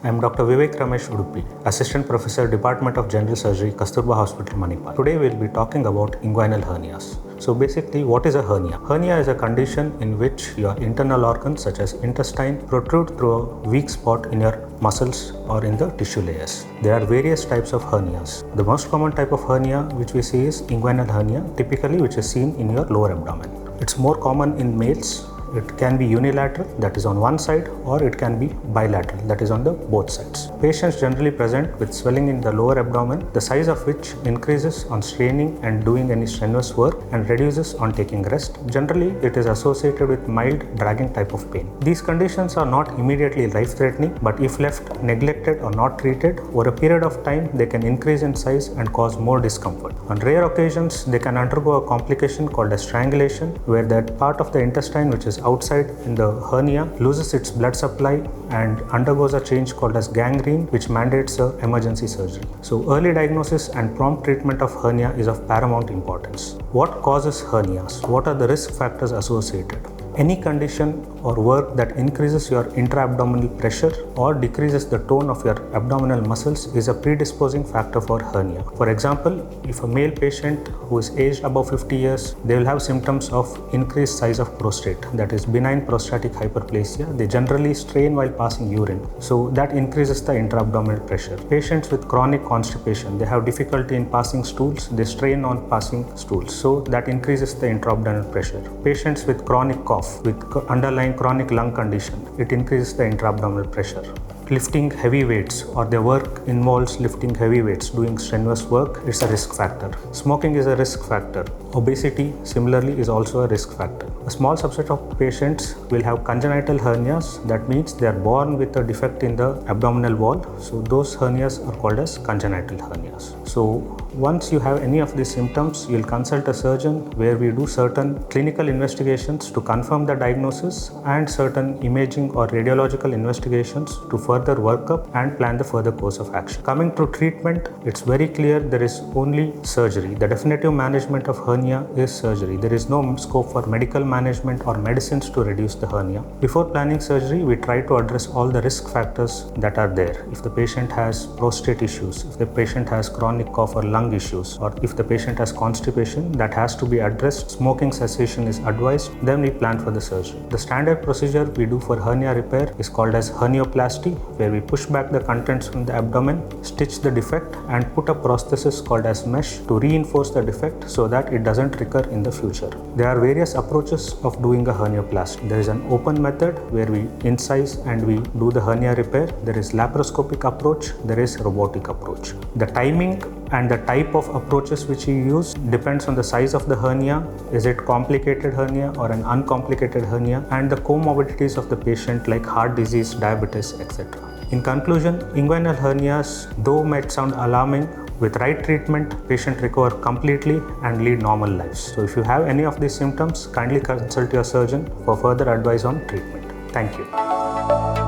I am Dr. Vivek Ramesh Udupi, Assistant Professor, Department of General Surgery, Kasturba Hospital, Manipal. Today we will be talking about inguinal hernias. So basically, what is a hernia? Hernia is a condition in which your internal organs such as intestine protrude through a weak spot in your muscles or in the tissue layers. There are various types of hernias. The most common type of hernia which we see is inguinal hernia, typically which is seen in your lower abdomen. It's more common in males. It can be unilateral, that is on one side, or it can be bilateral, that is on the both sides. Patients generally present with swelling in the lower abdomen, the size of which increases on straining and doing any strenuous work and reduces on taking rest. Generally, it is associated with mild dragging type of pain. These conditions are not immediately life-threatening, but if left neglected or not treated, over a period of time, they can increase in size and cause more discomfort. On rare occasions, they can undergo a complication called as strangulation, where that part of the intestine which is outside in the hernia loses its blood supply and undergoes a change called as gangrene, which mandates emergency surgery. So early diagnosis and prompt treatment of hernia is of paramount importance. What causes hernias? What are the risk factors associated? Any condition or work that increases your intra-abdominal pressure or decreases the tone of your abdominal muscles is a predisposing factor for hernia. For example, if a male patient who is aged above 50 years, they will have symptoms of increased size of prostate, that is benign prostatic hyperplasia. They generally strain while passing urine, so that increases the intra-abdominal pressure. Patients with chronic constipation, they have difficulty in passing stools, they strain on passing stools, so that increases the intra-abdominal pressure. Patients with chronic cough, with underlying chronic lung condition, it increases the intra-abdominal pressure. Lifting heavy weights or their work involves lifting heavy weights, doing strenuous work, it's a risk factor. Smoking is a risk factor. Obesity, similarly, is also a risk factor. A small subset of patients will have congenital hernias. That means they are born with a defect in the abdominal wall. So those hernias are called as congenital hernias. So once you have any of these symptoms, you'll consult a surgeon where we do certain clinical investigations to confirm the diagnosis and certain imaging or radiological investigations to further work up and plan the further course of action. Coming to treatment, it's very clear there is only surgery. The definitive management of hernia is surgery. There is no scope for medical management or medicines to reduce the hernia. Before planning surgery, we try to address all the risk factors that are there. If the patient has prostate issues, if the patient has chronic cough or lung issues, or if the patient has constipation, that has to be addressed. Smoking cessation is advised. Then we plan for the surgery. The standard procedure we do for hernia repair is called as hernioplasty, where we push back the contents from the abdomen, stitch the defect, and put a prosthesis called as mesh to reinforce the defect so that it doesn't recur in the future. There are various approaches of doing a hernioplasty. There is an open method where we incise and we do the hernia repair. There is laparoscopic approach. There is robotic approach. The timing and the type of approaches which you use depends on the size of the hernia. Is it complicated hernia or an uncomplicated hernia, and the comorbidities of the patient like heart disease, diabetes, etc. In conclusion, inguinal hernias, though might sound alarming, with right treatment, patient recover completely and lead normal lives. So if you have any of these symptoms, kindly consult your surgeon for further advice on treatment. Thank you.